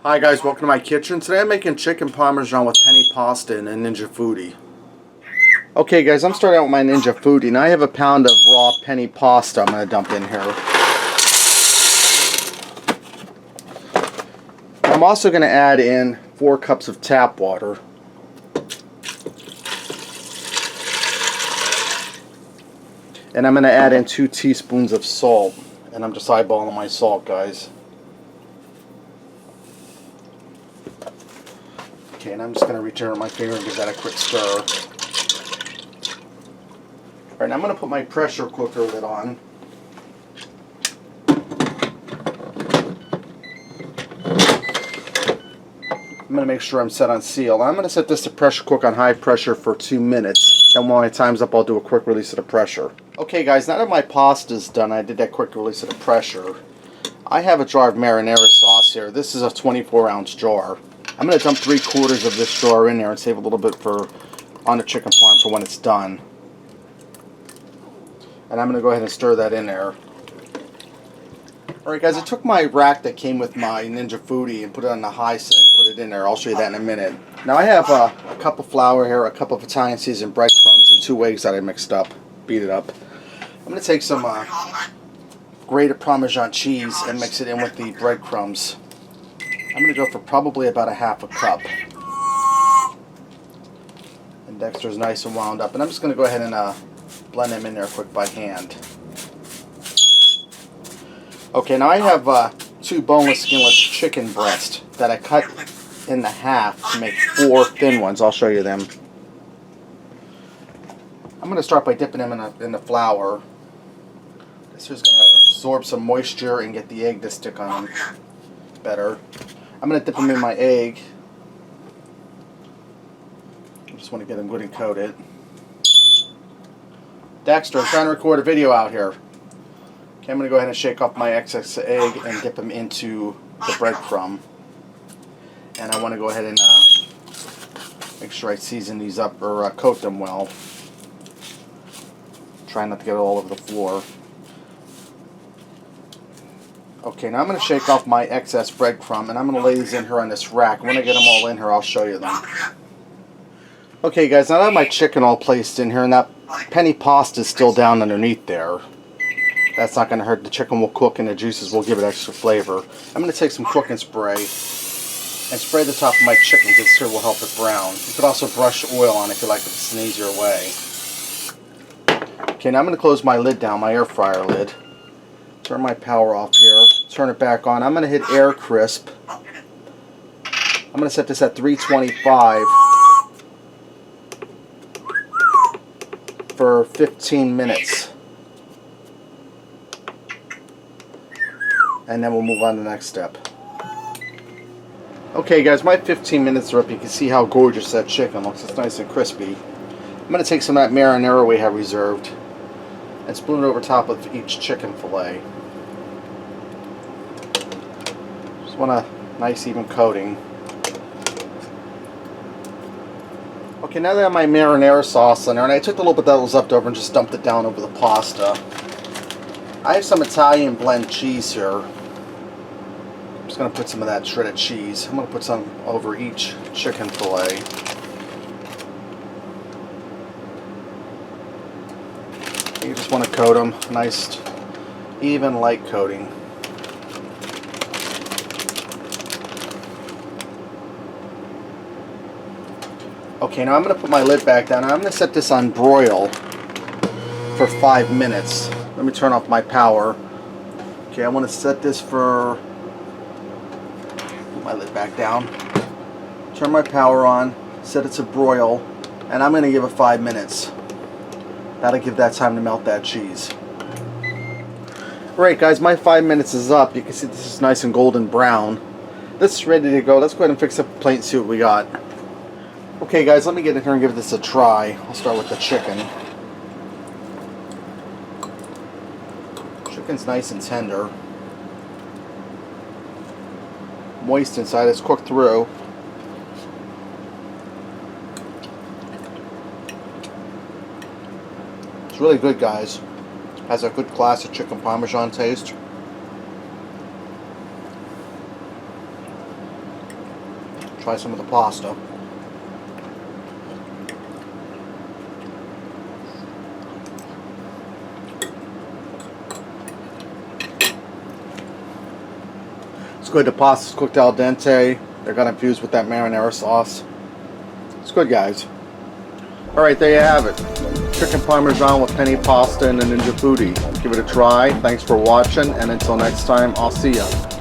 Hi guys, welcome to my kitchen. Today I'm making chicken parmesan with penne pasta in a Ninja Foodi. Okay guys, I'm starting out with my Ninja Foodi and I have a pound of raw penne pasta I'm going to dump in here. I'm also going to add in 4 cups of tap water. And I'm going to add in 2 teaspoons of salt. And I'm just eyeballing my salt, guys. Okay, and I'm just going to reach over my finger and give that a quick stir. Alright, now I'm going to put my pressure cooker lid on. I'm going to make sure I'm set on seal. I'm going to set this to pressure cook on high pressure for 2 minutes. Then when my time's up, I'll do a quick release of the pressure. Okay guys, now that my pasta's done, I did that quick release of the pressure. I have a jar of marinara sauce here. This is a 24-ounce jar. I'm going to dump 3/4 of this jar in there and save a little bit on the chicken parm for when it's done. And I'm going to go ahead and stir that in there. Alright guys, I took my rack that came with my Ninja Foodi and put it on the high setting, put it in there. I'll show you that in a minute. Now I have a cup of flour here, a cup of Italian seasoned breadcrumbs, and 2 eggs that I mixed up, beat it up. I'm going to take some grated Parmesan cheese and mix it in with the breadcrumbs. I'm going to go for probably about 1/2 cup. And Dexter's nice and wound up. And I'm just going to go ahead and blend them in there quick by hand. Okay, now I have 2 boneless, skinless chicken breasts that I cut in the half to make 4 thin ones. I'll show you them. I'm going to start by dipping them in the flour. This is going to absorb some moisture and get the egg to stick on them better. I'm going to dip them in my egg. I just want to get them good and coated. Dexter, I'm trying to record a video out here. Okay, I'm going to go ahead and shake off my excess egg and dip them into the breadcrumb. And I want to go ahead and make sure I season these up or coat them well. Try not to get it all over the floor. Okay, now I'm going to shake off my excess breadcrumb and I'm going to lay these in here on this rack. When I get them all in here, I'll show you them. Okay guys, now that I have my chicken all placed in here and that penne pasta is still down underneath there, that's not going to hurt. The chicken will cook and the juices will give it extra flavor. I'm going to take some cooking spray and spray the top of my chicken because this here will help it brown. You could also brush oil on it if you like, it's an easier way. Okay, now I'm going to close my lid down, my air fryer lid. Turn my power off here. Turn it back on. I'm going to hit air crisp. I'm going to set this at 325 for 15 minutes. And then we'll move on to the next step. Okay guys, my 15 minutes are up. You can see how gorgeous that chicken looks. It's nice and crispy. I'm going to take some of that marinara we have reserved and spoon it over top of each chicken fillet. Just want a nice even coating. Okay, now that I have my marinara sauce in there, and I took the little bit that was left over and just dumped it down over the pasta. I have some Italian blend cheese here. I'm just going to put some of that shredded cheese. I'm going to put some over each chicken fillet. You just want to coat them. Nice, even light coating. Okay, now I'm going to put my lid back down. I'm going to set this on broil for 5 minutes. Let me turn off my power. Okay, I want to set this for... Put my lid back down. Turn my power on. Set it to broil. And I'm going to give it 5 minutes. That'll give that time to melt that cheese. Alright guys, my 5 minutes is up. You can see this is nice and golden brown. This is ready to go. Let's go ahead and fix up the plate and see what we got. Okay guys, let me get in here and give this a try. I'll start with the chicken. Chicken's nice and tender. Moist inside, it's cooked through. It's really good guys. Has a good classic chicken parmesan taste. try some of the pasta. It's good. The pasta's cooked al dente. They're got infused with that marinara sauce. It's good, guys. Alright, there you have it. Chicken Parmesan with penne pasta and a Ninja Foodi. Give it a try. Thanks for watching, and until next time, I'll see ya.